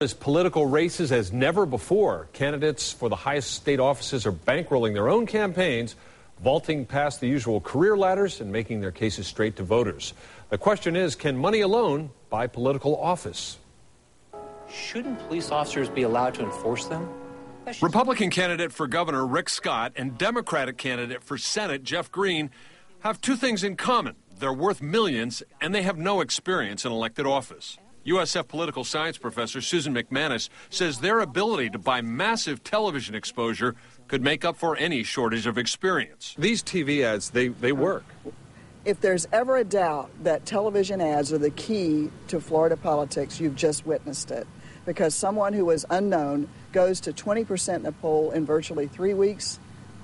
As political races as never before, candidates for the highest state offices are bankrolling their own campaigns, vaulting past the usual career ladders and making their cases straight to voters. The question is, can money alone buy political office? Shouldn't police officers be allowed to enforce them? Republican candidate for governor Rick Scott and Democratic candidate for Senate Jeff Green have two things in common. They're worth millions, and they have no experience in elected office. USF political science professor Susan McManus says their ability to buy massive television exposure could make up for any shortage of experience. These TV ads, they work. If there's ever a doubt that television ads are the key to Florida politics, you've just witnessed it. Because someone who was unknown goes to 20% in a poll in virtually 3 weeks,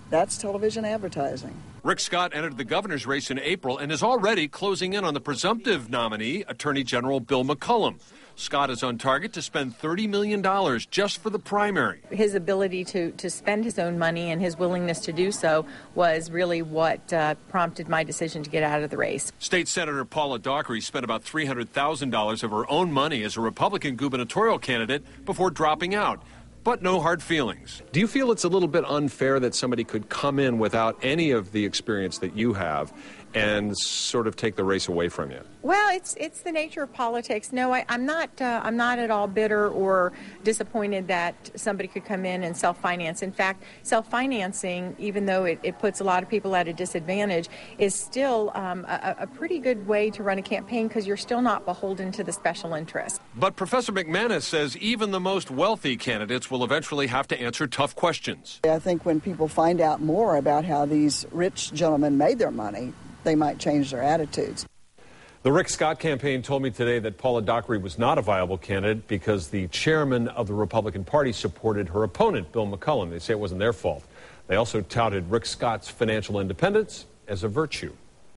that's television advertising. Rick Scott entered the governor's race in April and is already closing in on the presumptive nominee, Attorney General Bill McCollum. Scott is on target to spend $30 million just for the primary. His ability to spend his own money and his willingness to do so was really what prompted my decision to get out of the race. State Senator Paula Dockery spent about $300,000 of her own money as a Republican gubernatorial candidate before dropping out. But no hard feelings. Do you feel it's a little bit unfair that somebody could come in without any of the experience that you have and sort of take the race away from you? Well, it's the nature of politics. No, I'm not at all bitter or disappointed that somebody could come in and self-finance. In fact, self-financing, even though it puts a lot of people at a disadvantage, is still a pretty good way to run a campaign because you're still not beholden to the special interest. But Professor McManus says even the most wealthy candidates will eventually have to answer tough questions. I think when people find out more about how these rich gentlemen made their money, they might change their attitudes. The Rick Scott campaign told me today that Paula Dockery was not a viable candidate because the chairman of the Republican Party supported her opponent, Bill McCollum. They say it wasn't their fault. They also touted Rick Scott's financial independence as a virtue.